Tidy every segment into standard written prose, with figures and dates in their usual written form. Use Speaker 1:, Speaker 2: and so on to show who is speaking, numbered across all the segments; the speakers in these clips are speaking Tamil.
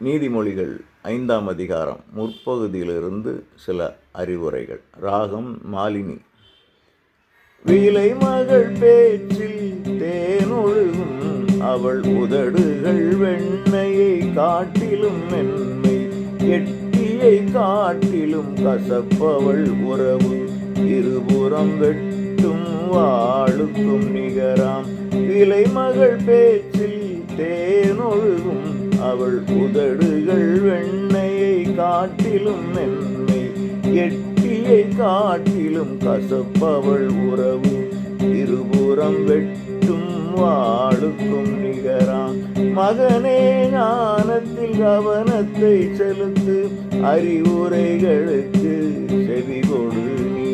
Speaker 1: நீதிமொழிகள் 5ஆம் அதிகாரம் முற்பகுதியிலிருந்து சில அறிவுரைகள். ராகம் மாலினி. விலை மகள் பேச்சில் தேனொழுகும், அவள் உதடுகள் வெண்ணையை காட்டிலும் மென்மை, எட்டியை காட்டிலும் கசப்பவள் உறவு, இருபுறம் வெட்டும் வாளுக்கும் நிகராம். விலை மகள் பேச்சில் தேனொழுகும், அவள் உதடுகள் வெண்ணையை காட்டிலும் மென்மை, எட்டியை காட்டிலும் கசப்பவள் உறவு, இருபுறம் வெட்டும் வாளுக்கும் நிகராம். மகனே, ஞானத்தில் கவனத்தை செலுத்து, அறிவுரைகளுக்கு செவி கொடு நீ.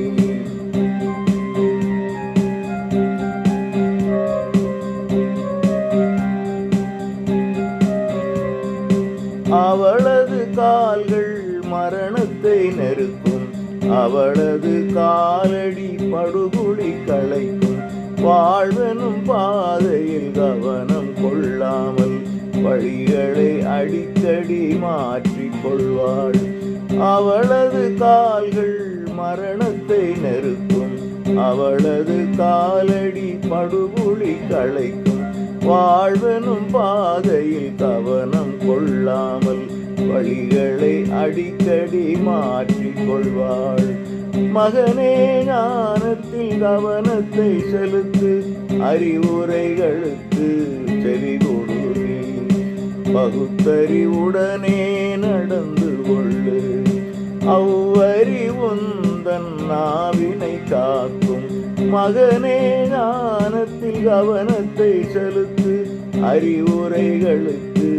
Speaker 1: அவளது கால்கள் மரணத்தை நெருக்கும், அவளது காலடி படுகுழி களைக்கும். வாழ்வெனும் பாதையில் கவனம் கொள்ளாமல் வழிகளை அடிக்கடி மாற்றிக் கொள்வாள். அவளது கால்கள் மரணத்தை நெருக்கும், அவளது காலடி படுகுழி களைக்கும். வாழ்வெனும் பாதையில் கவனம் கொள்ளாமல் வழிகளை அடிக்கடி மாற்றிக் கொள்வாள். மகனே, ஞானத்தில் கவனத்தை செலுத்து, அறிவுரைகளுக்கு செவி கொடு நீ. பகுத்தறிவுடனே நடந்து கொள்ளு, அவ்வறிவுந்தன் நாவினை காக்கும். மகனே, ஞானத்தில் கவனத்தை செலுத்து, அறிவுரைகளுக்கு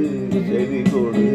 Speaker 1: செவி கொடு.